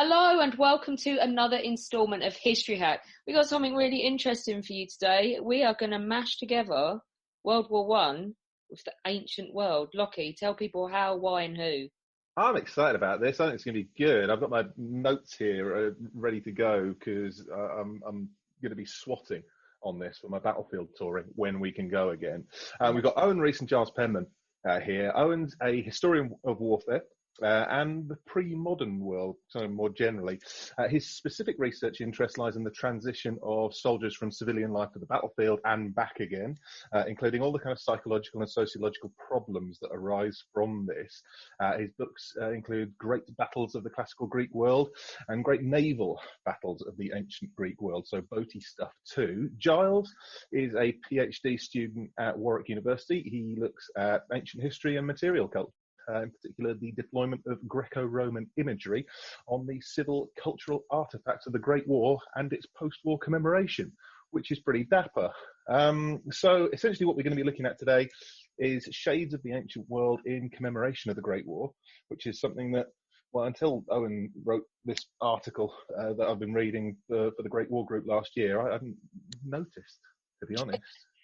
Hello and welcome to another instalment of History Hack. We got something really interesting for you today. We are going to mash together World War One with the ancient world. Lockie, tell people how, why and who. I'm excited about this. I think it's going to be good. I've got my notes here ready to go because I'm going to be swatting on this for my battlefield touring when we can go again. We've got Owen, Rees and Giles Penman here. Owen's a historian of warfare. And the pre-modern world, so more generally. His specific research interest lies in the transition of soldiers from civilian life to the battlefield and back again, including all the kind of psychological and sociological problems that arise from this. His books include Great Battles of the Classical Greek World and Great Naval Battles of the Ancient Greek World, so boaty stuff too. Giles is a PhD student at Warwick University. He looks at ancient history and material culture. In particular, the deployment of Greco-Roman imagery on the civil cultural artefacts of the Great War and its post-war commemoration, which is pretty dapper. So essentially what we're going to be looking at today is shades of the ancient world in commemoration of the Great War, which is something that, well, until Owen wrote this article that I've been reading for the Great War Group last year, I hadn't noticed, to be honest.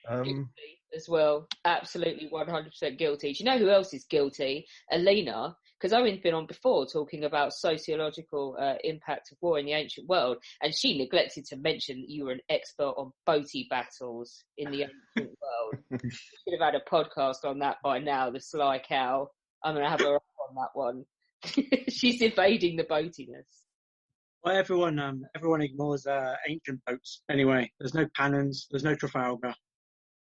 Guilty as well, absolutely 100% guilty. Do you know who else is guilty? Alina, because Owen's been on before talking about sociological impact of war in the ancient world, and she neglected to mention that you were an expert on boaty battles in the ancient world. You should have had a podcast on that by now, the sly cow. I'm going to have her up on that one. She's evading the boatiness. Well, everyone ignores ancient boats anyway. There's no Pannons, there's no Trafalgar.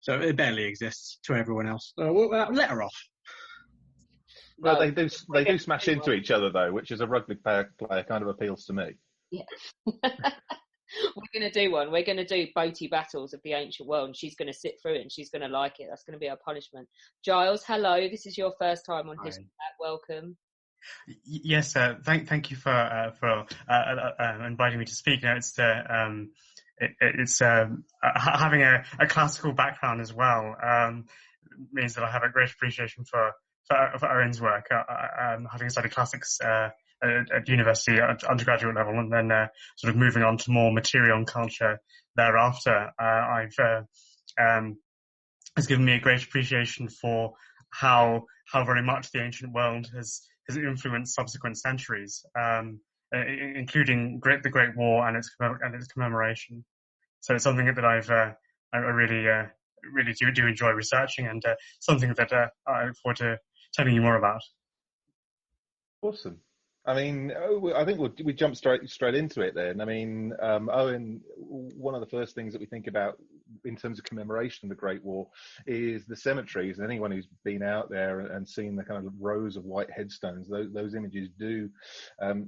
So it barely exists to everyone else. So let her off. Well, they do smash into each other though, which is a rugby player kind of appeals to me. Yeah. We're going to do one. We're going to do boaty battles of the ancient world, and she's going to sit through it and she's going to like it. That's going to be our punishment. Giles, hello. This is your first time on History Hack. Welcome. Yes, thank you for inviting me to speak. It's having a classical background as well means that I have a great appreciation for Owen's work. Having studied classics at university at undergraduate level, and then sort of moving on to more material and culture thereafter, has given me a great appreciation for how very much the ancient world has influenced subsequent centuries, including the Great War and its commemoration. So it's something that I really do enjoy researching, and something that I look forward to telling you more about. Awesome. I mean, I think we jump straight into it then. I mean, Owen, one of the first things that we think about in terms of commemoration of the Great War is the cemeteries. And anyone who's been out there and seen the kind of rows of white headstones, those images do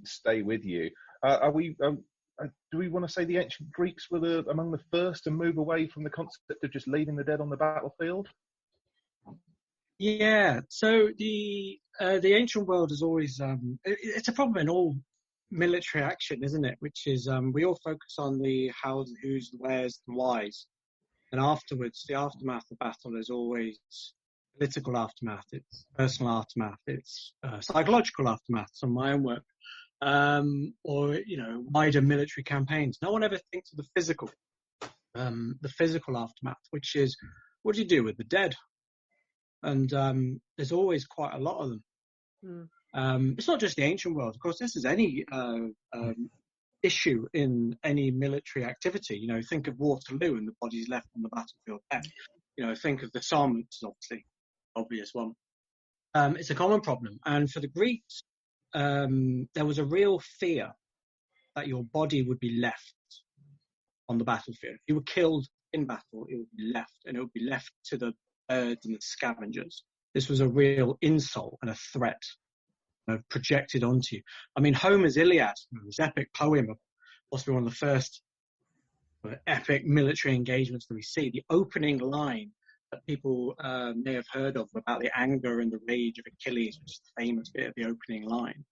stay with you. Do we want to say the ancient Greeks were among the first to move away from the concept of just leaving the dead on the battlefield? Yeah, so the ancient world is always it's a problem in all military action, isn't it? Which is we all focus on the hows, the who's, the where's, the why's, and afterwards the aftermath of battle is always political aftermath, it's personal aftermath, it's psychological aftermath. Some of my own work, or wider military campaigns. No one ever thinks of the physical aftermath, which is what do you do with the dead? And there's always quite a lot of them. It's not just the ancient world. Of course, this is any issue in any military activity. Think of Waterloo and the bodies left on the battlefield there. Think of the Somme, which is obviously obvious one. It's a common problem. And for the Greeks, there was a real fear that your body would be left on the battlefield. If you were killed in battle, it would be left, and it would be left to the birds and the scavengers. This was a real insult and a threat projected onto you. I mean, Homer's Iliad, this epic poem, possibly one of the first epic military engagements that we see. The opening line that people may have heard of about the anger and the rage of Achilles, which is the famous bit of the opening line.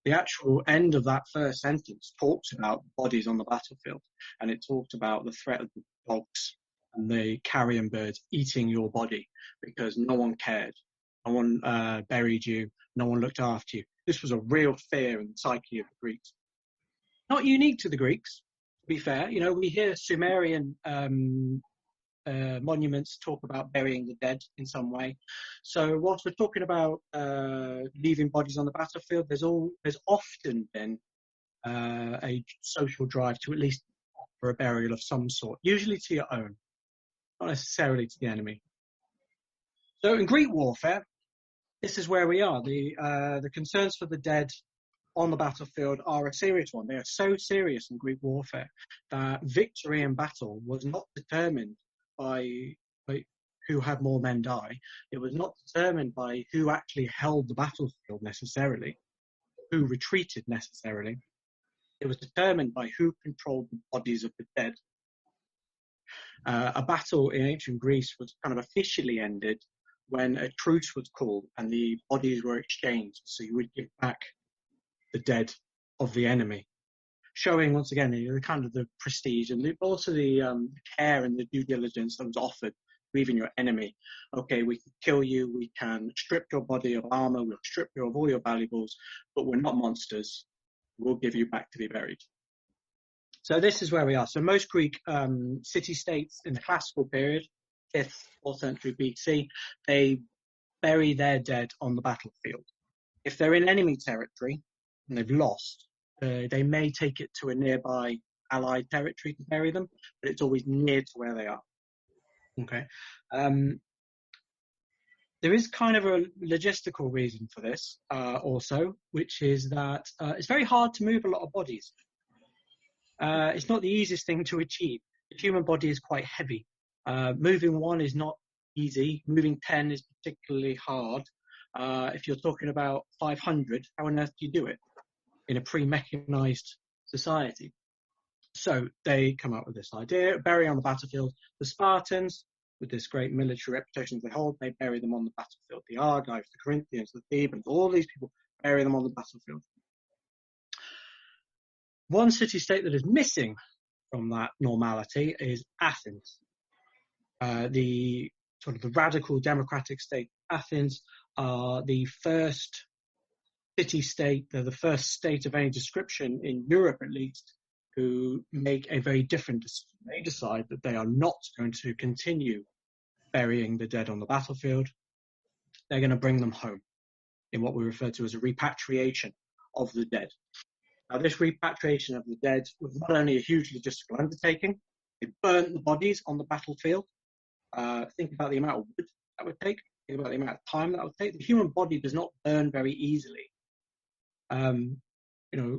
The actual end of that first sentence talks about bodies on the battlefield, and it talked about the threat of the dogs and the carrion birds eating your body because no one cared. No one buried you. No one looked after you. This was a real fear in the psyche of the Greeks. not unique to the Greeks, to be fair. We hear Sumerian monuments talk about burying the dead in some way. So whilst we're talking about leaving bodies on the battlefield, there's often been a social drive to at least offer a burial of some sort, usually to your own, not necessarily to the enemy. So in Greek warfare, this is where we are. The concerns for the dead on the battlefield are a serious one. They are so serious in Greek warfare that victory in battle was not determined by who had more men die. It was not determined by who actually held the battlefield necessarily, who retreated necessarily. It was determined by who controlled the bodies of the dead. A battle in ancient Greece was kind of officially ended when a truce was called and the bodies were exchanged. So you would give back the dead of the enemy, showing once again the kind of the prestige and also the care and the due diligence that was offered to even your enemy. Okay, we can kill you, we can strip your body of armor, we'll strip you of all your valuables, but we're not monsters. We'll give you back to be buried. So this is where we are. So most Greek city-states in the classical period, 5th, 4th century BC, they bury their dead on the battlefield. If they're in enemy territory and they've lost, they may take it to a nearby allied territory to bury them, but it's always near to where they are. Okay. There is kind of a logistical reason for this also, which is that it's very hard to move a lot of bodies. It's not the easiest thing to achieve. The human body is quite heavy. Moving one is not easy. Moving 10 is particularly hard. If you're talking about 500, how on earth do you do it in a pre-mechanized society? So they come up with this idea, bury on the battlefield. The Spartans, with this great military reputation they hold, they bury them on the battlefield. The Argives, the Corinthians, the Thebans, all these people bury them on the battlefield. One city-state that is missing from that normality is Athens. The sort of the radical democratic state Athens are the first city-state, they're the first state of any description in Europe at least, who make a very different decision. They decide that they are not going to continue burying the dead on the battlefield. They're going to bring them home in what we refer to as a repatriation of the dead. Now, this repatriation of the dead was not only a huge logistical undertaking, they burnt the bodies on the battlefield. Think about the amount of wood that would take, think about the amount of time that would take. The human body does not burn very easily.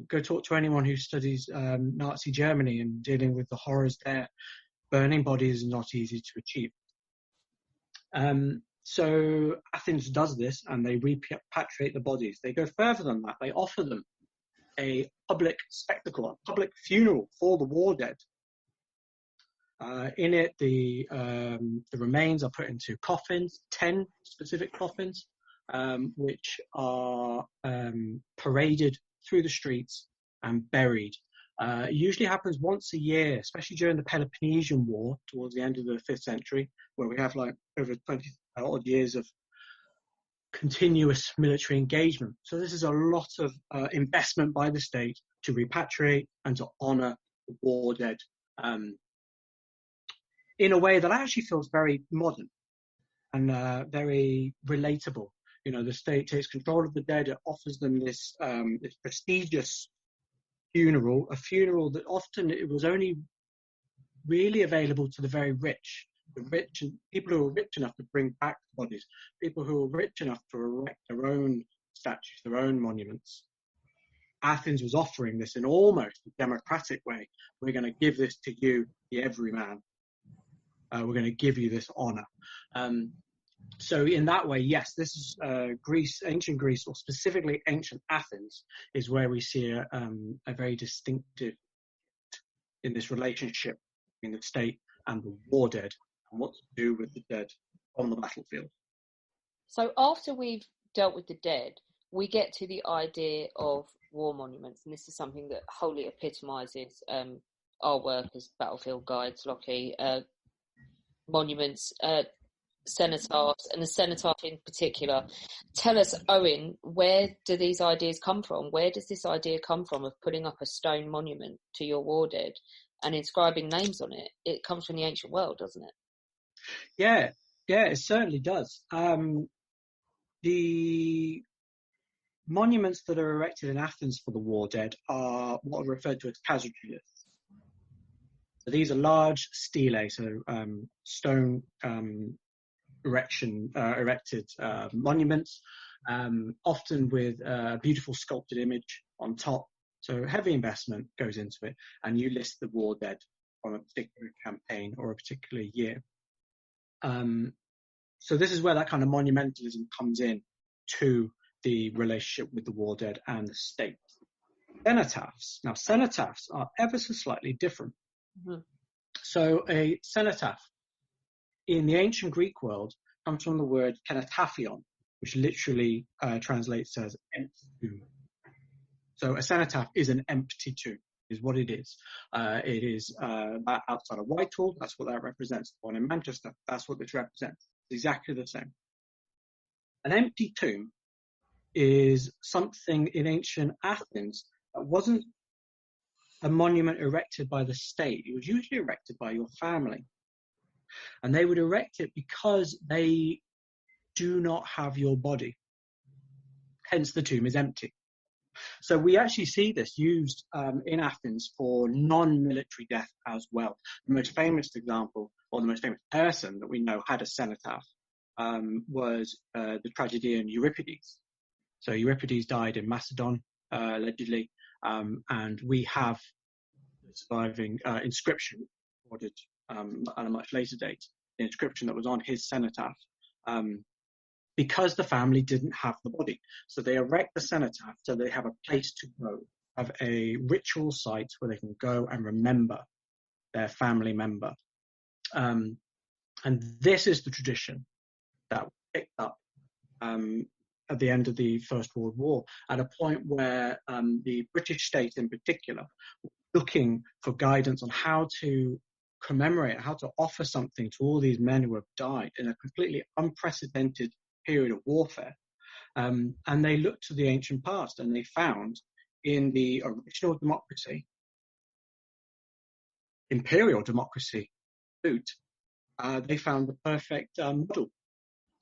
Go talk to anyone who studies Nazi Germany and dealing with the horrors there. Burning bodies is not easy to achieve. So Athens does this and they repatriate the bodies. They go further than that. They offer them a public spectacle, a public funeral for the war dead. In it, the remains are put into coffins, 10 specific coffins, which are paraded through the streets and buried. It usually happens once a year, especially during the Peloponnesian War towards the end of the 5th century, where we have like over 20 odd years of continuous military engagement. So this is a lot of investment by the state to repatriate and to honour the war dead in a way that actually feels very modern and very relatable. The state takes control of the dead. It offers them this prestigious funeral, a funeral that often it was only really available to the very rich. The rich and people who were rich enough to bring back the bodies, people who were rich enough to erect their own statues, their own monuments. Athens was offering this in almost a democratic way. We're going to give this to you, the everyman. We're going to give you this honor. So in that way, yes, this is Greece, ancient Greece, or specifically ancient Athens, is where we see a very distinctive in this relationship between the state and the war dead, and what to do with the dead on the battlefield. So after we've dealt with the dead, we get to the idea of war monuments, and this is something that wholly epitomises our work as battlefield guides, Lockie. Monuments cenotaphs, and the cenotaph in particular. Tell us, Owen, where do these ideas come from? Where does this idea come from of putting up a stone monument to your war dead and inscribing names on it? It comes from the ancient world, doesn't it? Yeah, it certainly does. The monuments that are erected in Athens for the war dead are what are referred to as casualties. So these are large stelae, so stone erected monuments, often with a beautiful sculpted image on top. So heavy investment goes into it, and you list the war dead from a particular campaign or a particular year. So this is where that kind of monumentalism comes in to the relationship with the war dead and the state. Cenotaphs. Now, cenotaphs are ever so slightly different. Mm-hmm. So a cenotaph in the ancient Greek world comes from the word kenotaphion, which literally translates as empty tomb. So a cenotaph is an empty tomb, is what it is. It is outside of Whitehall. That's what that represents. One in Manchester. That's what this represents. It's exactly the same. An empty tomb is something in ancient Athens that wasn't a monument erected by the state. It was usually erected by your family. And they would erect it because they do not have your body. Hence, the tomb is empty. So we actually see this used in Athens for non-military death as well. The most famous example, or the most famous person that we know had a cenotaph, was the tragedian Euripides. So Euripides died in Macedon, allegedly, and we have the surviving inscription recorded at a much later date, the inscription that was on his cenotaph, because the family didn't have the body. So they erect the cenotaph so they have a place to go, have a ritual site where they can go and remember their family member. And this is the tradition that was picked up at the end of the First World War, at a point where the British state in particular was looking for guidance on how to commemorate, how to offer something to all these men who have died in a completely unprecedented period of warfare. And they looked to the ancient past, and they found in the original democracy, imperial democracy, they found the perfect model.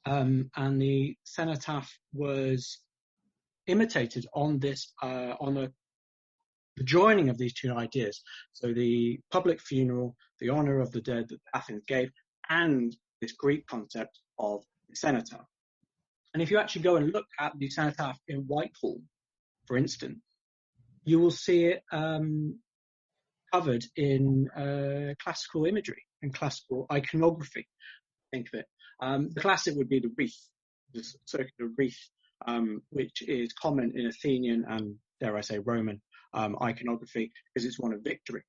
And the cenotaph was imitated on this, on the joining of these two ideas. So the public funeral, the honor of the dead that Athens gave, and this Greek concept of the cenotaph. And if you actually go and look at the cenotaph in Whitehall, for instance, you will see it covered in classical imagery and classical iconography. Think of it. The classic would be the wreath, the circular wreath, which is common in Athenian and, dare I say, Roman iconography, because it's one of victory.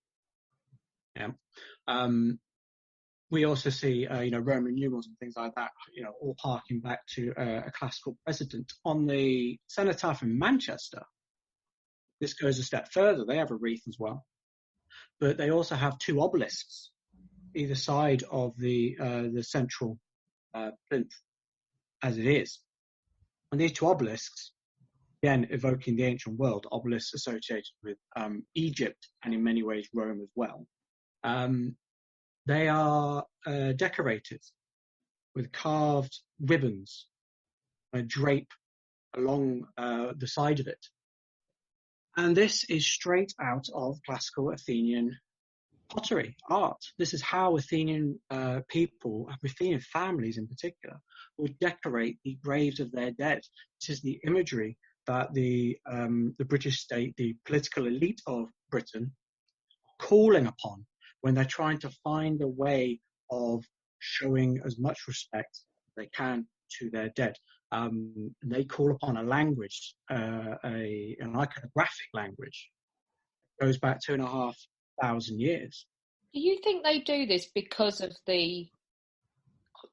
Yeah. We also see, Roman numerals and things like that, all harking back to a classical precedent. On the cenotaph in Manchester, this goes a step further. They have a wreath as well, but they also have two obelisks either side of the central plinth, as it is. And these two obelisks, again evoking the ancient world, obelisks associated with Egypt and in many ways Rome as well. They are decorated with carved ribbons, a drape along the side of it. And this is straight out of classical Athenian pottery, art. This is how Athenian people, Athenian families in particular, would decorate the graves of their dead. This is the imagery that the British state, the political elite of Britain, are calling upon when they're trying to find a way of showing as much respect as they can to their dead. They call upon a language, an iconographic language, that goes back 2,500 years. Do you think they do this because of the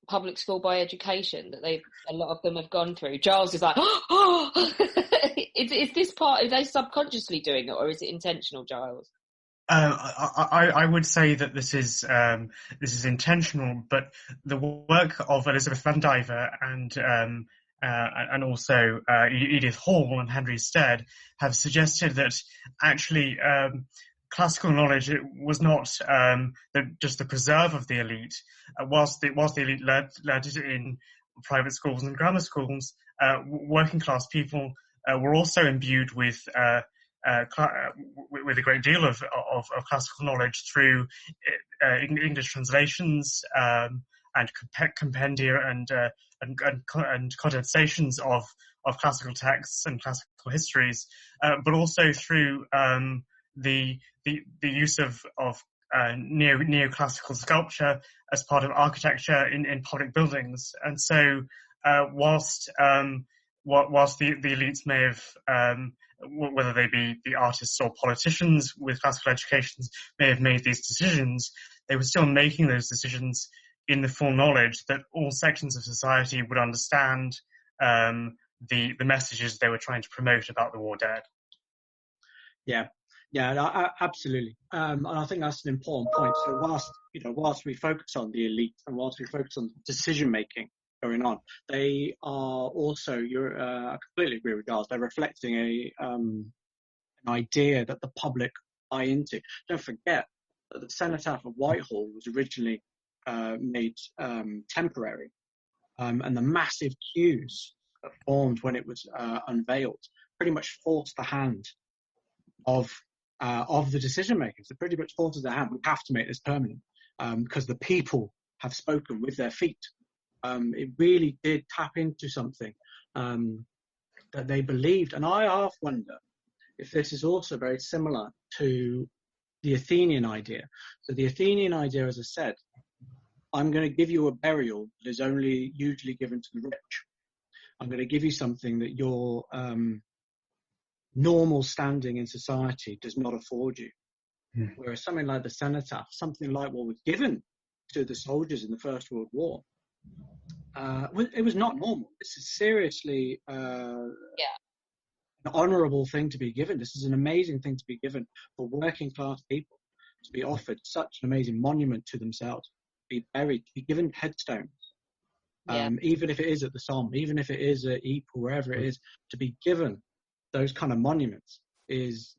public school by education that a lot of them have gone through? Giles is like, is this part, are they subconsciously doing it, or is it intentional, Giles? I would say that this is intentional, but the work of Elizabeth Van Diver and also Edith Hall and Henry Stead have suggested that actually classical knowledge was not just the preserve of the elite. Whilst the elite learned it in private schools and grammar schools, working class people were also imbued with a great deal of classical knowledge through English translations and compendia and condensations of classical texts and classical histories, but also through the use of neoclassical sculpture as part of architecture in public buildings. And so, whilst the elites may have whether they be the artists or politicians with classical educations may have made these decisions, they were still making those decisions in the full knowledge that all sections of society would understand the messages they were trying to promote about the war dead. Yeah, absolutely. And I think that's an important point. So whilst we focus on the elite and whilst we focus on decision making going on, they are also, I completely agree with Giles, they're reflecting an idea that the public buy into. Don't forget that the cenotaph of Whitehall was originally made temporary, and the massive queues that formed when it was unveiled pretty much forced the hand of the decision makers. They pretty much forced the hand. We have to make this permanent because the people have spoken with their feet. It really did tap into something that they believed. And I half wonder if this is also very similar to the Athenian idea. So the Athenian idea, as I said, I'm going to give you a burial that is only usually given to the rich. I'm going to give you something that your normal standing in society does not afford you. Whereas something like the cenotaph, something like what was given to the soldiers in the First World War, it was not normal. This is seriously an honourable thing to be given. This is an amazing thing to be given for working class people, to be offered such an amazing monument to themselves, be buried, be given headstones, even if it is at the Somme, even if it is at Ypres, wherever it is, to be given those kind of monuments is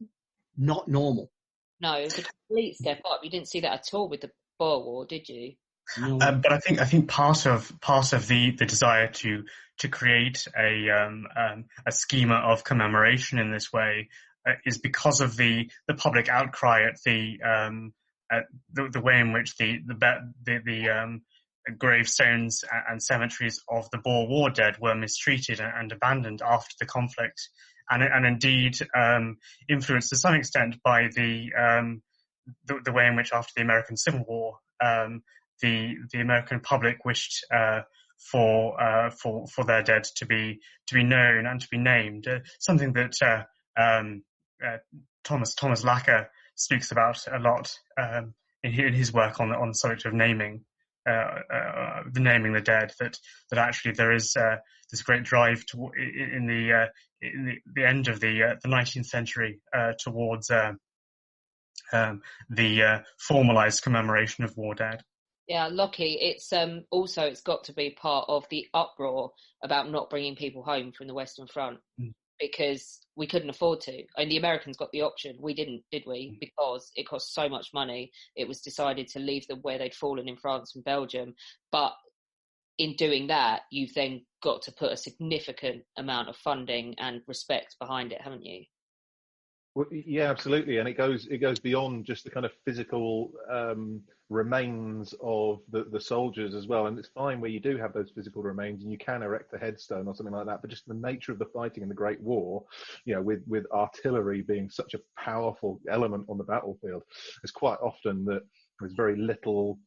not normal. No, it's a complete step up. You didn't see that at all with the Boer War, did you? No. But I think part of the desire to create a schema of commemoration in this way is because of the public outcry at the way in which the gravestones and cemeteries of the Boer War dead were mistreated and abandoned after the conflict, and indeed influenced to some extent by the way in which after the American Civil War the American public wished for their dead to be known and to be named, something that Thomas Lacker speaks about a lot in his work on the subject of naming the dead. That actually there is this great drive in the end of the 19th century towards the formalized commemoration of war dead. Yeah, Lockie, it's also it's got to be part of the uproar about not bringing people home from the Western Front because we couldn't afford to. And the Americans got the option. We didn't, did we? Because it cost so much money. It was decided to leave them where they'd fallen in France and Belgium. But in doing that, you've then got to put a significant amount of funding and respect behind it, haven't you? Well, yeah, absolutely, and it goes beyond just the kind of physical remains of the soldiers as well. And it's fine where you do have those physical remains and you can erect a headstone or something like that. But just the nature of the fighting in the Great War, you know, with artillery being such a powerful element on the battlefield, it's quite often that there's very little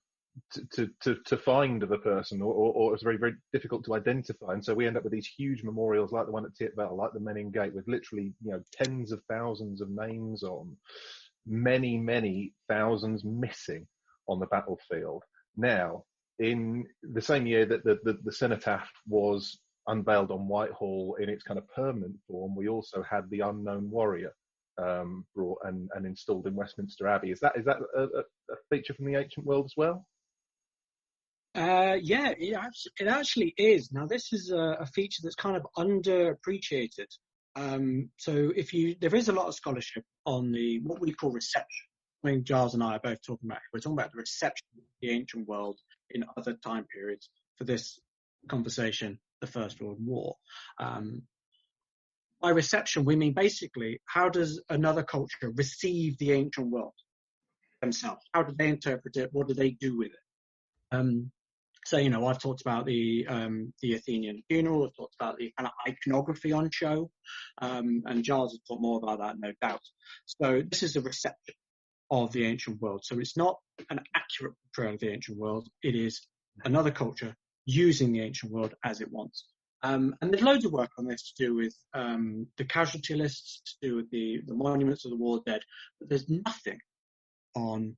to find of a person, or it's very, very difficult to identify. And so we end up with these huge memorials like the one at Tietveil, like the Menin Gate, with literally, you know, tens of thousands of names on, many, many thousands missing on the battlefield. Now, in the same year that the cenotaph was unveiled on Whitehall in its kind of permanent form, we also had the Unknown Warrior brought and installed in Westminster Abbey. Is that a feature from the ancient world as well? Yeah, it actually is. Now, this is a feature that's kind of underappreciated. So there is a lot of scholarship on what we call reception. I mean, Giles and I are both talking about it. We're talking about the reception of the ancient world in other time periods for this conversation, the First World War. By reception, we mean basically, how does another culture receive the ancient world themselves? How do they interpret it? What do they do with it? So, I've talked about the Athenian funeral. I've talked about the kind of iconography on show, and Giles will talk more about that, no doubt. So this is the reception of the ancient world. So it's not an accurate portrayal of the ancient world. It is another culture using the ancient world as it wants. And there's loads of work on this to do with the casualty lists, to do with the monuments of the war dead, but there's nothing on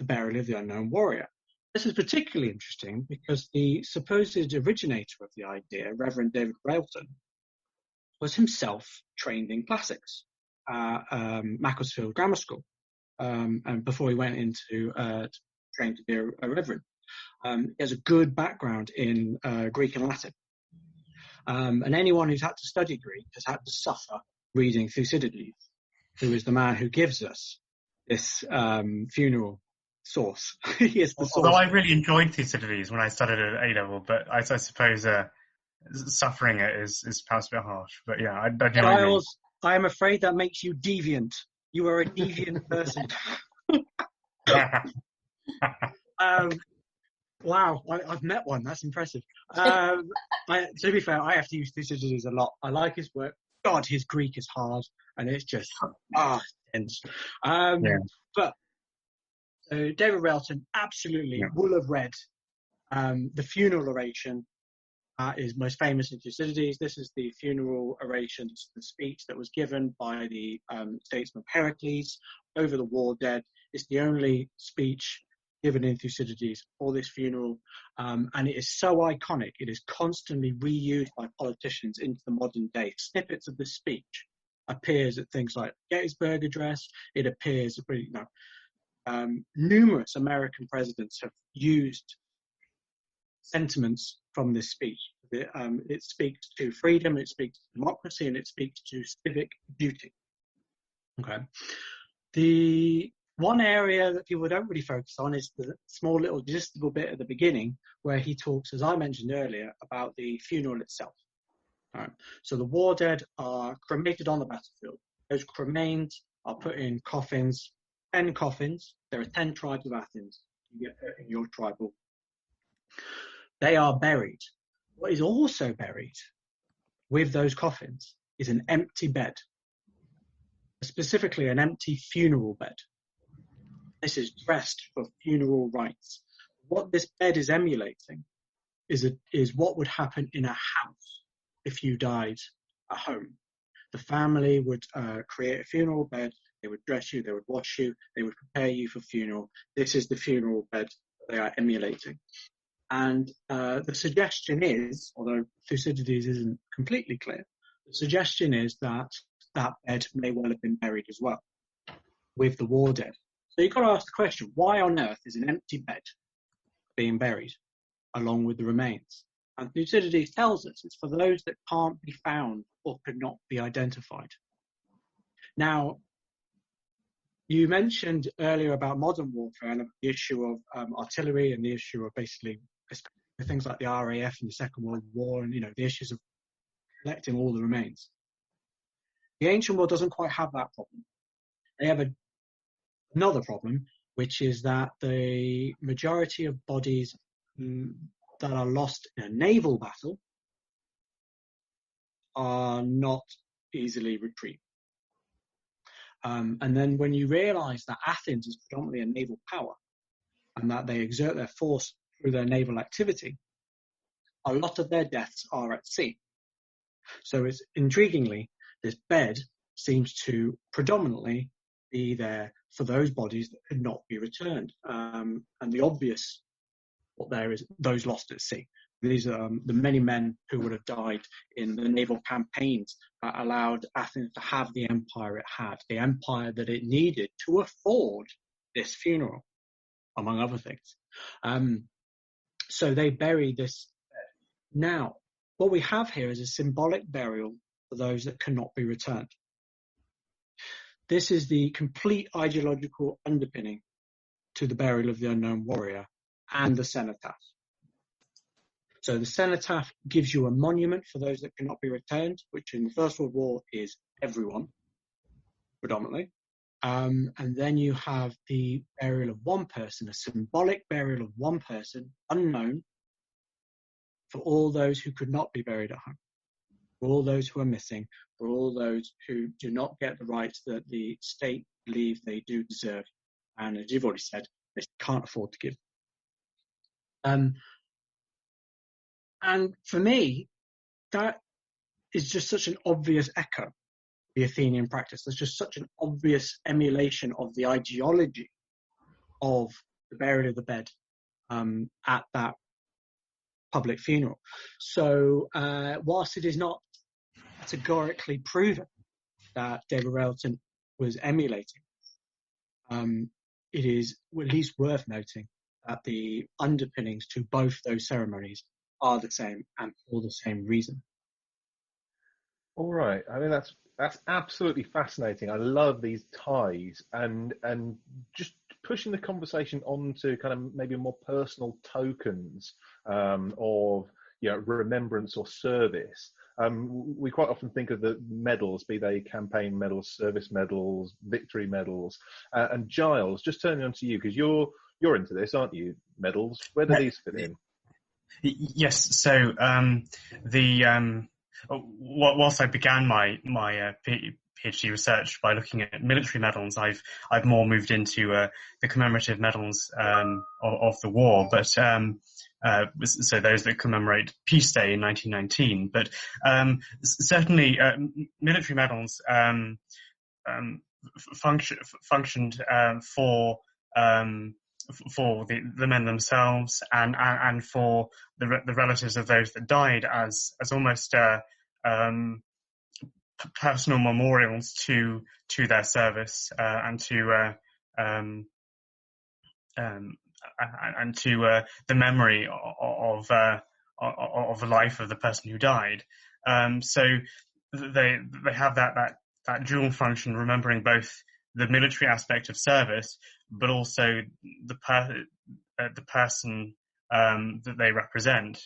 the burial of the unknown warrior. This is particularly interesting because the supposed originator of the idea, Reverend David Railton, was himself trained in classics at Macclesfield Grammar School, and before he went into train to be a reverend. He has a good background in Greek and Latin. And anyone who's had to study Greek has had to suffer reading Thucydides, who is the man who gives us this funeral source. He is the source. Although I really enjoyed Thucydides when I studied at A-level, but I suppose suffering it is perhaps a bit harsh. But yeah, I Giles, I am afraid that makes you deviant. You are a deviant person. Wow, I've met one. That's impressive. To be fair, I have to use Thucydides a lot. I like his work. God, his Greek is hard, and it's just tense. But David Railton absolutely will have read the funeral oration. Is most famous in Thucydides. This is the funeral oration, the speech that was given by the statesman Pericles over the war dead. It's the only speech given in Thucydides for this funeral, and it is so iconic. It is constantly reused by politicians into the modern day. Snippets of the speech appears at things like Gettysburg Address. It appears at numerous American presidents have used sentiments from this speech. It speaks to freedom, it speaks to democracy, and it speaks to civic duty. Okay. The one area that people don't really focus on is the small little logistical bit at the beginning where he talks, as I mentioned earlier, about the funeral itself. All right. So the war dead are cremated on the battlefield. Those cremains are put in coffins, 10 coffins. There are 10 tribes of Athens. You get in your tribal. They are buried. What is also buried with those coffins is an empty bed, specifically an empty funeral bed. This is dressed for funeral rites. What this bed is emulating is what would happen in a house if you died at home. The family would create a funeral bed. They would dress you. They would wash you. They would prepare you for funeral. This is the funeral bed that they are emulating. And the suggestion is, although Thucydides isn't completely clear, the suggestion is that that bed may well have been buried as well with the war dead. So you've got to ask the question, why on earth is an empty bed being buried along with the remains? And Thucydides tells us it's for those that can't be found or could not be identified. Now, you mentioned earlier about modern warfare and the issue of artillery and the issue of basically things like the RAF in the Second World War and, the issues of collecting all the remains. The ancient world doesn't quite have that problem. They have another problem, which is that the majority of bodies that are lost in a naval battle are not easily retrieved. And then when you realise that Athens is predominantly a naval power and that they exert their force through their naval activity, a lot of their deaths are at sea. So it's intriguingly, this bed seems to predominantly be there for those bodies that could not be returned. And the obvious what there is those lost at sea. these are the many men who would have died in the naval campaigns that allowed Athens to have the empire it had, the empire that it needed to afford this funeral, among other things. So they bury this. Now, what we have here is a symbolic burial for those that cannot be returned. This is the complete ideological underpinning to the burial of the unknown warrior and the cenotaph. So the cenotaph gives you a monument for those that cannot be returned, which in the First World War is everyone, predominantly. And then you have the burial of one person, a symbolic burial of one person, unknown, for all those who could not be buried at home, for all those who are missing, for all those who do not get the rights that the state believe they do deserve. And as you've already said, they can't afford to give. And for me, that is just such an obvious echo of the Athenian practice. There's just such an obvious emulation of the ideology of the burial of the bed at that public funeral. So whilst it is not categorically proven that David Railton was emulating, it is at least worth noting that the underpinnings to both those ceremonies are the same and for the same reason. All right. I mean, that's absolutely fascinating. I love these ties and just pushing the conversation on to kind of maybe more personal tokens of remembrance or service. We quite often think of the medals, be they campaign medals, service medals, victory medals. And Giles, just turning on to you because you're into this, aren't you? Medals. Where do these fit in? Yes. So whilst I began my PhD research by looking at military medals, I've more moved into the commemorative medals of the war, but so those that commemorate Peace Day in 1919. But certainly military medals functioned for the men themselves and for the relatives of those that died as almost personal memorials to their service and to the memory of the life of the person who died. So they have that dual function, remembering both the military aspect of service, but also the person that they represent,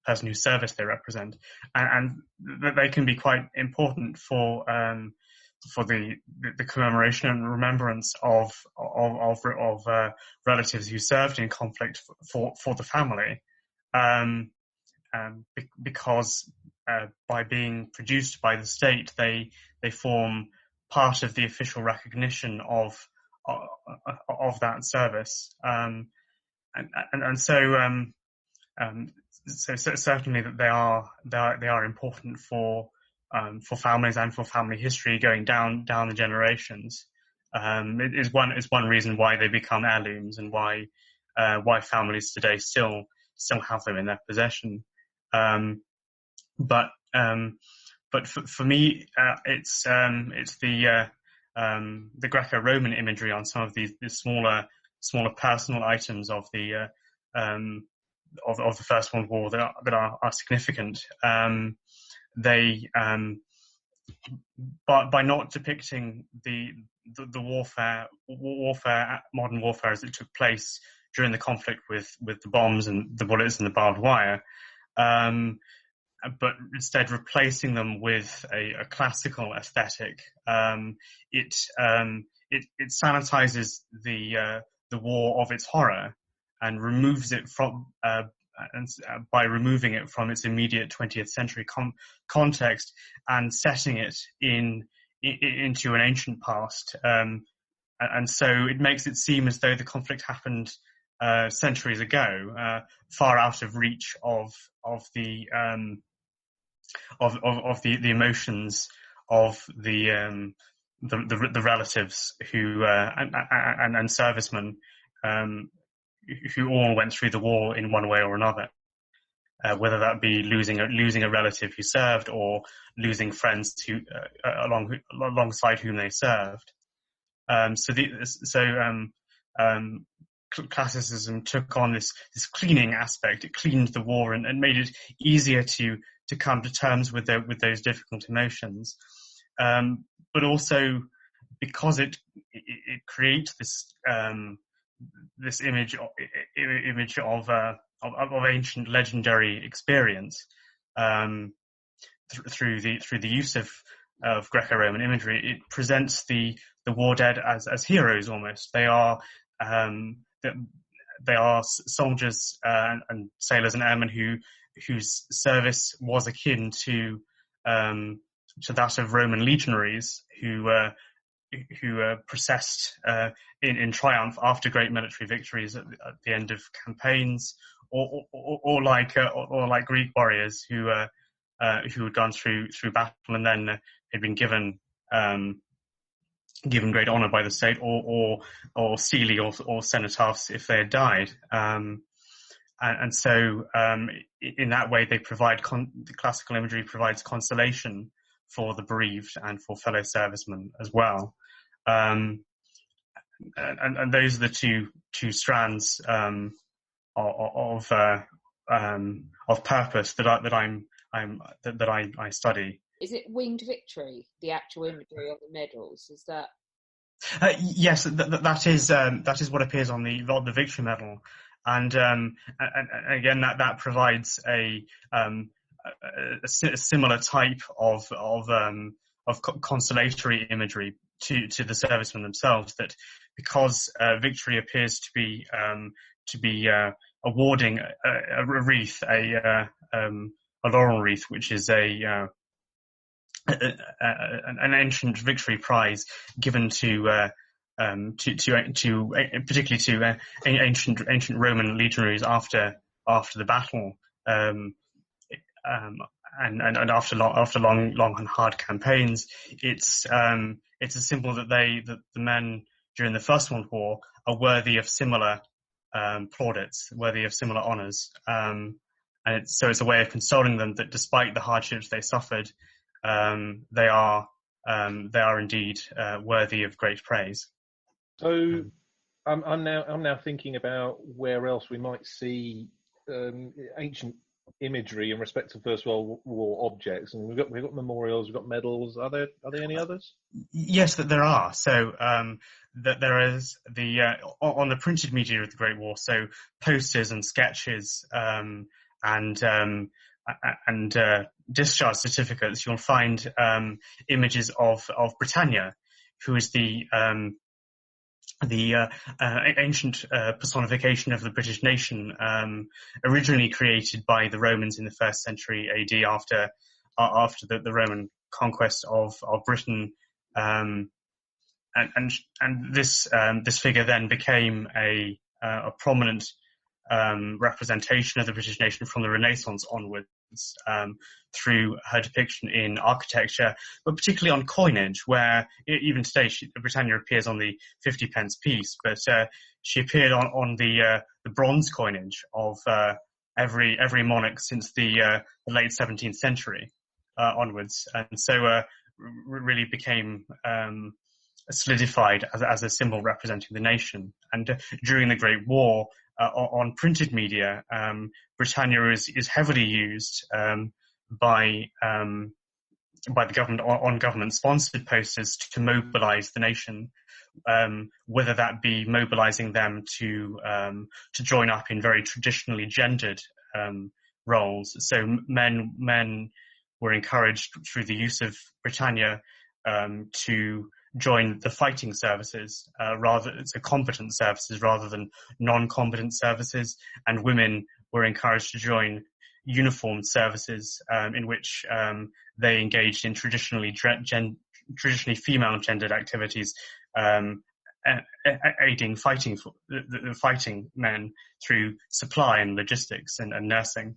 person whose service they represent, and that they can be quite important for the commemoration and remembrance of relatives who served in conflict for the family, because by being produced by the state, they form part of the official recognition of that service, and so certainly that they are important for families and for family history going down the generations. It is one reason why they become heirlooms and why families today still have them in their possession. But for me, it's the Greco-Roman imagery on some of the smaller personal items of the First World War that are significant. They by not depicting the modern warfare as it took place during the conflict with the bombs and the bullets and the barbed wire, but instead replacing them with a classical aesthetic. It sanitizes the war of its horror and removes it from by removing it from its immediate 20th century context and setting it into an ancient past. And so it makes it seem as though the conflict happened centuries ago, far out of reach of the emotions of the relatives who and servicemen who all went through the war in one way or another. whether that be losing a relative who served or losing friends alongside whom they served. Classicism took on this cleaning aspect. It cleaned the war and made it easier to come to terms with those difficult emotions. But also because it creates this image of ancient legendary experience through the use of Greco-Roman imagery. It presents the war dead as heroes almost. They are soldiers and sailors and airmen whose service was akin to that of Roman legionaries who processed in triumph after great military victories at the end of campaigns, or like Greek warriors who had gone through battle and then had been given great honour by the state, or stele or cenotaphs if they had died. And so in that way, they provide the classical imagery provides consolation for the bereaved and for fellow servicemen as well. And those are the two strands of purpose that I study. Is it winged victory, the actual imagery on the medals? Is that? Yes, that is what appears on the victory medal, and again that provides a similar type of consolatory imagery to the servicemen themselves. That because victory appears to be awarding a wreath, a laurel wreath, which is an ancient victory prize given to particularly to ancient Roman legionaries after the battle, and after long and hard campaigns. It's a symbol that the men during the First World War are worthy of similar plaudits, worthy of similar honours, and so it's a way of consoling them that despite the hardships they suffered, they are indeed worthy of great praise. So I'm now thinking about where else we might see ancient imagery in respect to First World War objects, and we've got memorials, we've got medals. Are there any others? Yes, that there are. So that there is on the printed media of the Great War. So posters and sketches and discharge certificates. You'll find images of Britannia, who is the ancient personification of the British nation, originally created by the Romans in the 1st century AD after the Roman conquest of Britain, and this figure then became a prominent representation of the British nation from the Renaissance onwards, through her depiction in architecture, but particularly on coinage, where even today Britannia appears on the 50p piece, but she appeared on the bronze coinage of every monarch since the late 17th century onwards, and so really became solidified as a symbol representing the nation. And during the Great War, on printed media, Britannia is heavily used by the government on government-sponsored posters to mobilise the nation, whether that be mobilising them to join up in very traditionally gendered roles. So men were encouraged through the use of Britannia to join the fighting services, competent services rather than non-competent services, and women were encouraged to join uniformed services in which they engaged in traditionally female gendered activities, aiding the fighting men through supply and logistics and nursing.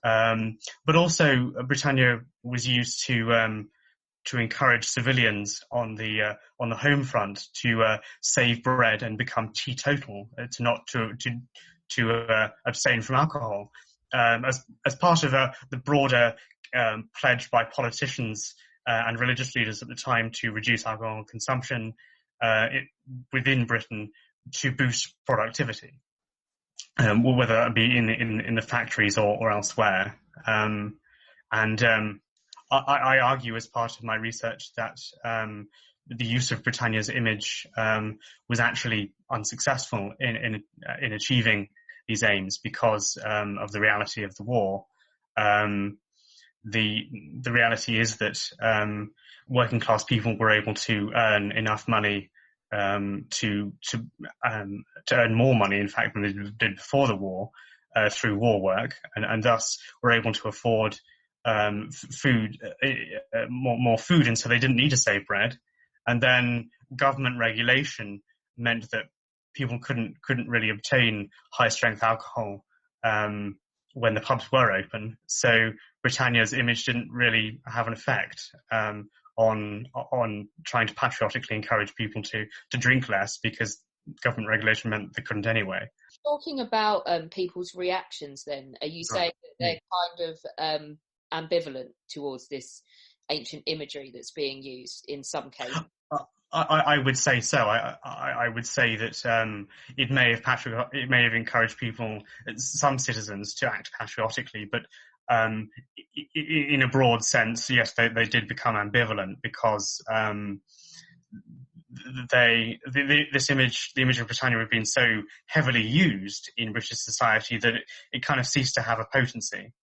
But also Britannia was used to encourage civilians on the home front to save bread and become teetotal, to abstain from alcohol. as part of the broader pledge by politicians and religious leaders at the time to reduce alcohol consumption within Britain to boost productivity, whether that be in the factories or elsewhere. I argue as part of my research that the use of Britannia's image was actually unsuccessful in achieving these aims because of the reality of the war. The reality is that working class people were able to earn enough money to earn more money, in fact, than they did before the war through war work, and thus were able to afford food, more food, and so they didn't need to save bread. And then government regulation meant that people couldn't really obtain high strength alcohol when the pubs were open. So Britannia's image didn't really have an effect on trying to patriotically encourage people to drink less, because government regulation meant they couldn't anyway. Talking about people's reactions, then, are you saying that they're kind of ambivalent towards this ancient imagery that's being used in some cases? I would say so. I would say that it may have encouraged people, some citizens, to act patriotically, but in a broad sense, yes, they did become ambivalent because this image, the image of Britannia, had been so heavily used in British society that it kind of ceased to have a potency.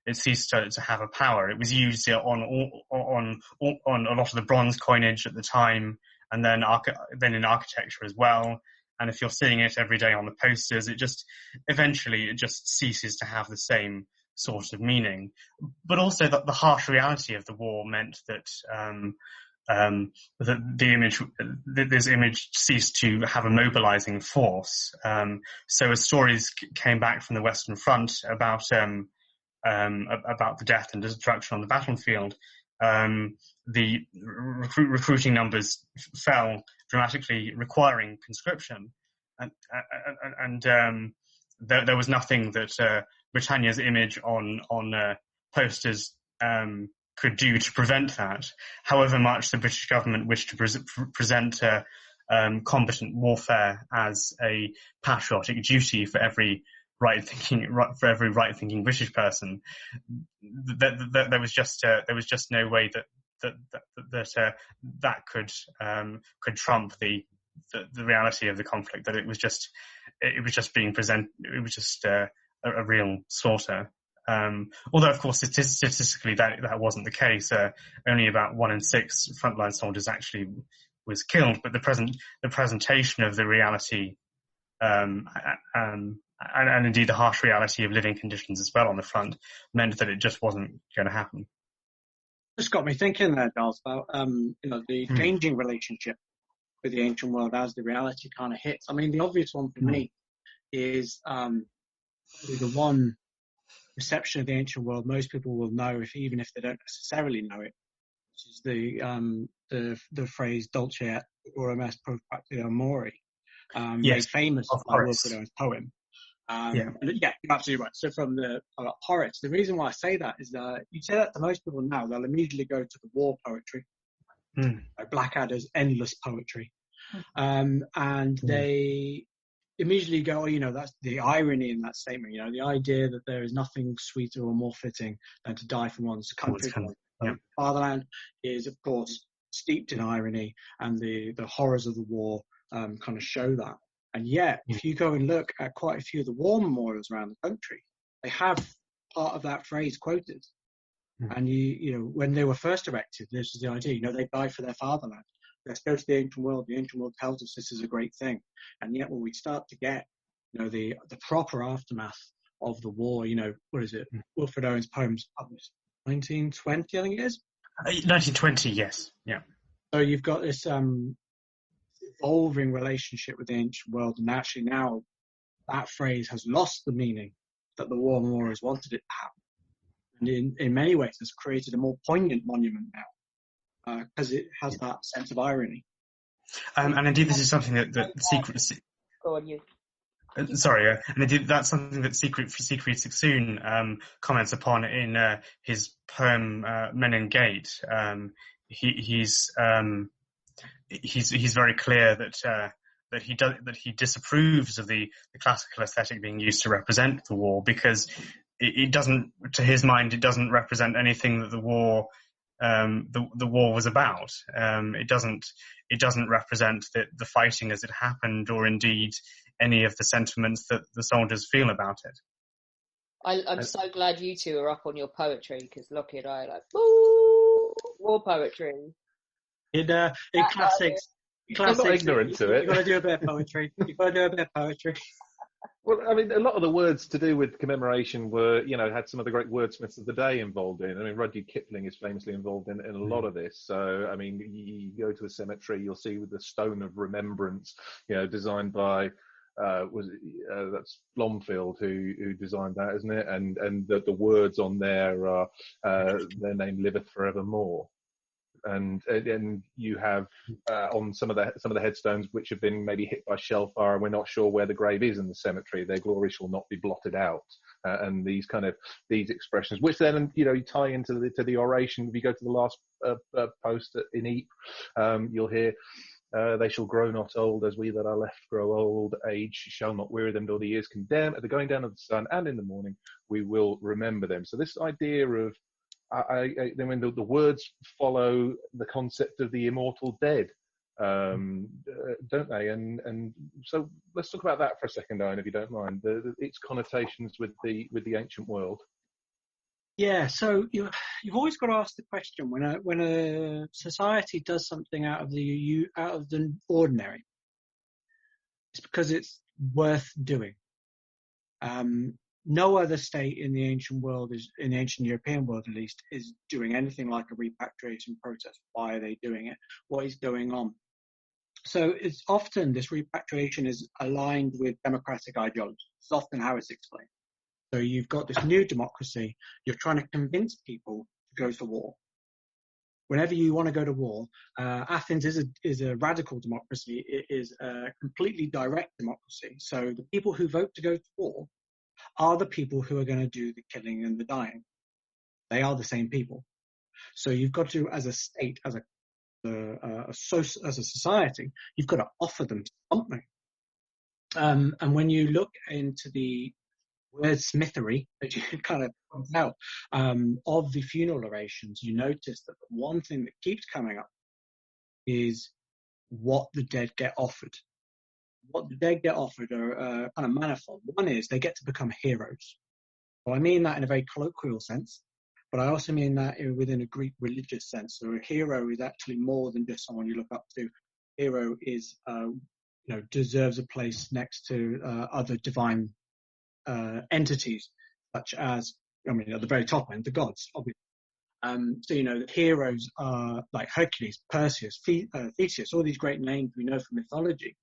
It ceased to have a power. It was used on a lot of the bronze coinage at the time, and then in architecture as well. And if you're seeing it every day on the posters, it eventually ceases to have the same sort of meaning. But also that the harsh reality of the war meant that this image ceased to have a mobilizing force. So as stories came back from the Western Front about the death and destruction on the battlefield, the recruiting numbers fell dramatically, requiring conscription, and there was nothing that Britannia's image on posters could do to prevent that. However much the British government wished to present combatant warfare as a patriotic duty for every right-thinking British person, there was just no way that could trump the reality of the conflict. That it was just being presented. It was just a real slaughter. Although, of course, statistically that wasn't the case. Only about 1 in 6 frontline soldiers actually was killed. But the presentation of the reality, and indeed the harsh reality of living conditions as well on the front, meant that it just wasn't going to happen. Just got me thinking there, Giles, about the changing relationship with the ancient world as the reality kind of hits. I mean, the obvious one for me is the one perception of the ancient world most people will know, even if they don't necessarily know it, which is the phrase "Dulce et decorum est pro patria mori," made famous by Wilfred Owen's poem. You're absolutely right. So from the Horace, the reason why I say that is that you say that to most people now, they'll immediately go to the war poetry, like Blackadder's endless poetry, and they immediately go, that's the irony in that statement. The idea that there is nothing sweeter or more fitting than to die for one's country. Fatherland is, of course, steeped in irony, and the horrors of the war kind of show that. And yet, if you go and look at quite a few of the war memorials around the country, they have part of that phrase quoted. And when they were first erected, this is the idea. They died for their fatherland. Let's go to the ancient world. The ancient world tells us this is a great thing. And yet, when we start to get, the proper aftermath of the war, what is it? Wilfred Owen's poems published 1920, I think it is. 1920, yes, yeah. So you've got this evolving relationship with the ancient world, and actually now that phrase has lost the meaning that the war memorials wanted it to have, and in many ways has created a more poignant monument now because it has that sense of irony. And indeed, this is something that secrecy. Go on, you. Sorry, and indeed that's something that Siegfried Sassoon comments upon in his poem Men in Gate. He's very clear that he disapproves of the classical aesthetic being used to represent the war, because it doesn't, to his mind, it doesn't represent anything that the war was about. It doesn't represent the fighting as it happened, or indeed any of the sentiments that the soldiers feel about it. I'm so glad you two are up on your poetry, because Lockie and I are like, woo, war poetry. In classics, I'm not ignorant to it. You've got to do a bit of poetry. Well, I mean, a lot of the words to do with commemoration were, had some of the great wordsmiths of the day involved in. I mean, Rudyard Kipling is famously involved in a lot of this. So, I mean, you go to a cemetery, you'll see with the Stone of Remembrance, designed by, that's Blomfield who designed that, isn't it? And the words on there are, their name liveth forevermore. And you have on some of the headstones which have been maybe hit by shell fire, and we're not sure where the grave is in the cemetery. Their glory shall not be blotted out, and these expressions, which then you tie into the oration. If you go to the last post in Ypres, you'll hear. They shall grow not old as we that are left grow old. Age shall not weary them, nor the years condemn. At the going down of the sun and in the morning, we will remember them. So this idea of when the words follow the concept of the immortal dead, don't they? And so let's talk about that for a second, Owen, if you don't mind. Its connotations with the ancient world. Yeah. So you've always got to ask the question when a society does something out of the ordinary, it's because it's worth doing. No other state in the ancient world, in the ancient European world at least, is doing anything like a repatriation process. Why are they doing it? What is going on? So it's often this repatriation is aligned with democratic ideology. It's often how it's explained. So you've got this new democracy. You're trying to convince people to go to war. Whenever you want to go to war, Athens is a radical democracy. It is a completely direct democracy. So the people who vote to go to war are the people who are going to do the killing and the dying. They are the same people. So you've got to, as a state, as a society, you've got to offer them something. And when you look into the wordsmithery that you kind of point out of the funeral orations, you notice that the one thing that keeps coming up is what the dead get offered. What the dead get offered are kind of manifold. One is they get to become heroes. Well, I mean that in a very colloquial sense, but I also mean that within a Greek religious sense. So a hero is actually more than just someone you look up to. A hero is, deserves a place next to other divine entities, such as, at the very top end, the gods, obviously. The heroes are like Hercules, Perseus, Theseus, all these great names we know from mythology.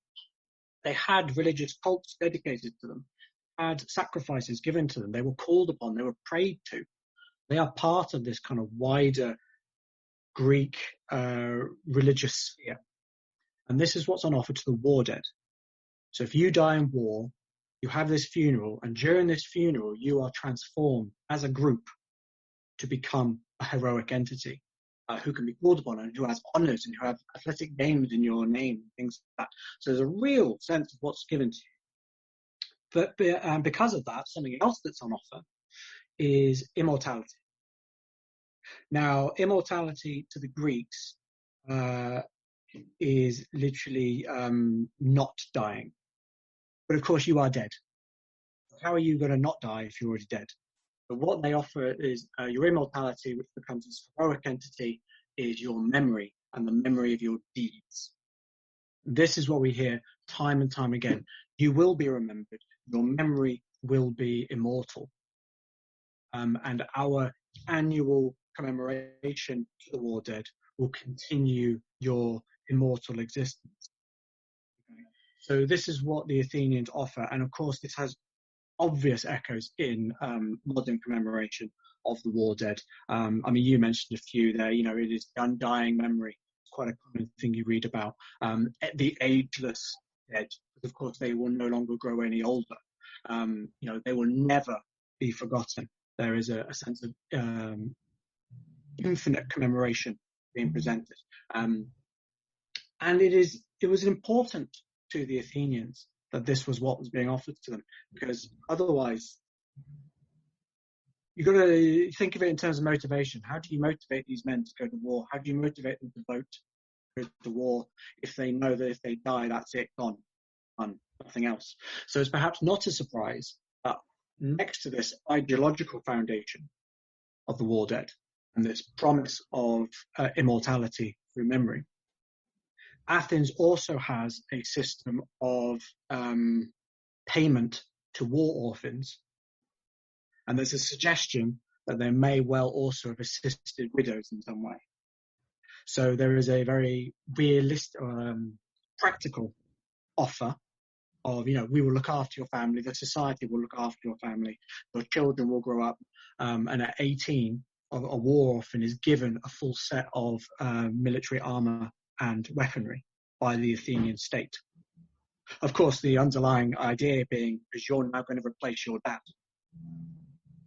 They had religious cults dedicated to them, had sacrifices given to them. They were called upon. They were prayed to. They are part of this kind of wider Greek religious sphere. And this is what's on offer to the war dead. So if you die in war, you have this funeral, and during this funeral, you are transformed as a group to become a heroic entity. Who can be called upon and who has honours and who have athletic games in your name, things like that. So there's a real sense of what's given to you. But because of that, something else that's on offer is immortality. Now, immortality to the Greeks is literally not dying. But of course, you are dead. How are you going to not die if you're already dead? But what they offer is your immortality, which becomes this heroic entity, is your memory and the memory of your deeds. This is what we hear time and time again. You will be remembered. Your memory will be immortal. And our annual commemoration to the war dead will continue your immortal existence. Okay. So this is what the Athenians offer. And of course, this has obvious echoes in modern commemoration of the war dead. You mentioned a few there. It is the undying memory. It's quite a common thing you read about. The ageless dead, because of course they will no longer grow any older. They will never be forgotten. There is a sense of infinite commemoration being presented. And it was important to the Athenians that this was what was being offered to them, because otherwise, you've got to think of it in terms of motivation. How do you motivate these men to go to war? How do you motivate them to vote to go to war if they know that if they die, that's it, gone, nothing else? So it's perhaps not a surprise that next to this ideological foundation of the war dead and this promise of immortality through memory, Athens also has a system of payment to war orphans. And there's a suggestion that they may well also have assisted widows in some way. So there is a very realistic, practical offer of, we will look after your family, the society will look after your family, your children will grow up, and at 18, a war orphan is given a full set of military armour and weaponry by the Athenian state. Of course, the underlying idea being, is you're now going to replace your dad.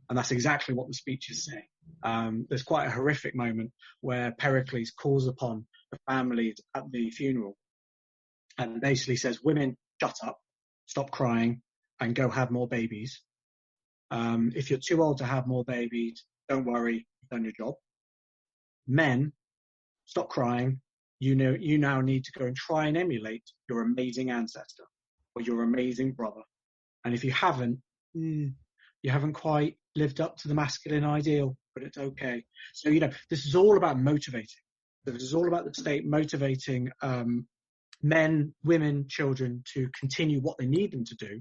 And that's exactly what the speech is saying. There's quite a horrific moment where Pericles calls upon the families at the funeral and basically says, women, shut up, stop crying, and go have more babies. If you're too old to have more babies, don't worry, you've done your job. Men, stop crying. You now need to go and try and emulate your amazing ancestor or your amazing brother. And if you haven't, you haven't quite lived up to the masculine ideal, but it's okay. So, this is all about motivating. This is all about the state motivating men, women, children to continue what they need them to do,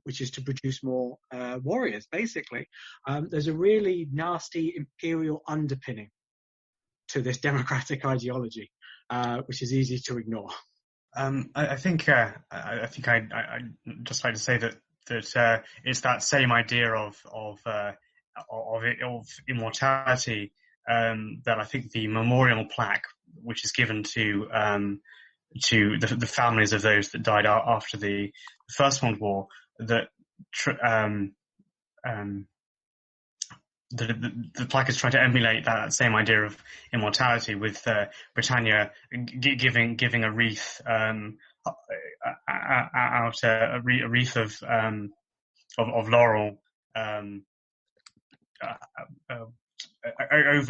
which is to produce more warriors, basically. There's a really nasty imperial underpinning to this democratic ideology, which is easy to ignore. I think I'd just like to say that it's that same idea of immortality that I think the memorial plaque, which is given to the families of those that died after the First World War, that the plaque is trying to emulate that same idea of immortality, with Britannia giving a wreath a wreath of laurel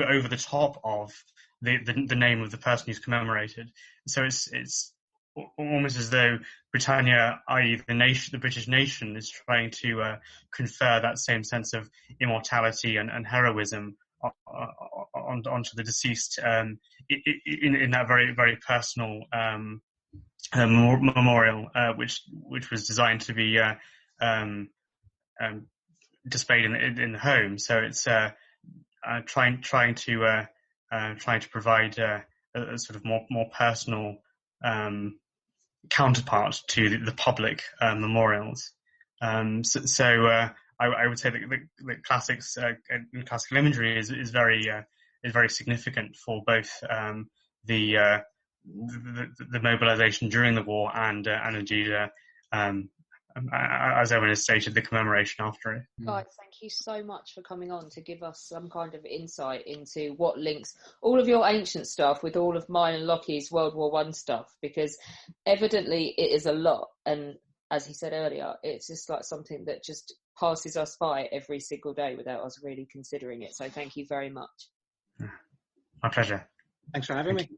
over the top of the name of the person who's commemorated. So it's almost as though Britannia, i.e. the British nation, is trying to confer that same sense of immortality and heroism onto the deceased in that very, very personal memorial, which was designed to be displayed in the home. So it's trying to provide a sort of more personal counterpart to the public memorials. So I would say that the classics classical imagery is very significant for both the mobilization during the war and indeed, as Owen has stated, the commemoration after it. Guys, thank you so much for coming on to give us some kind of insight into what links all of your ancient stuff with all of mine and Lockie's World War I stuff, because evidently it is a lot, and as he said earlier, it's just like something that just passes us by every single day without us really considering it. So thank you very much. My pleasure. Thanks for having me.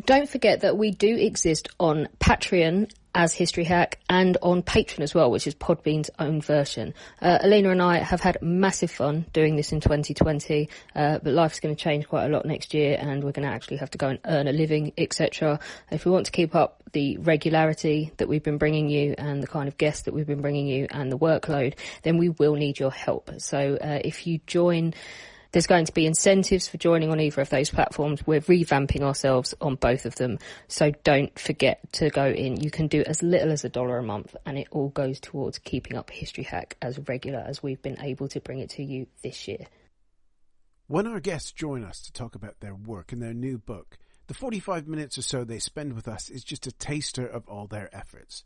Don't forget that we do exist on Patreon as History Hack and on Patreon as well, which is Podbean's own version. Alina and I have had massive fun doing this in 2020, but life's going to change quite a lot next year and we're going to actually have to go and earn a living, etc. If we want to keep up the regularity that we've been bringing you and the kind of guests that we've been bringing you and the workload, then we will need your help. So if you join, there's going to be incentives for joining on either of those platforms. We're revamping ourselves on both of them. So don't forget to go in. You can do as little as $1 a month, and it all goes towards keeping up History Hack as regular as we've been able to bring it to you this year. When our guests join us to talk about their work and their new book, The 45 minutes or so they spend with us is just a taster of all their efforts.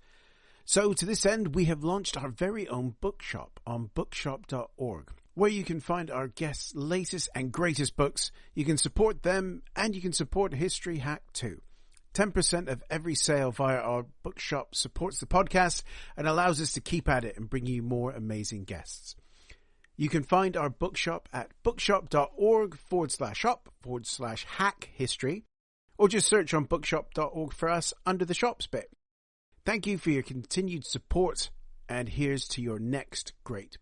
So to this end, we have launched our very own bookshop on bookshop.org, where you can find our guests' latest and greatest books. You can support them, and you can support History Hack too. 10% of every sale via our bookshop supports the podcast and allows us to keep at it and bring you more amazing guests. You can find our bookshop at bookshop.org/shop/hack history, or just search on bookshop.org for us under the shops bit. Thank you for your continued support, and here's to your next great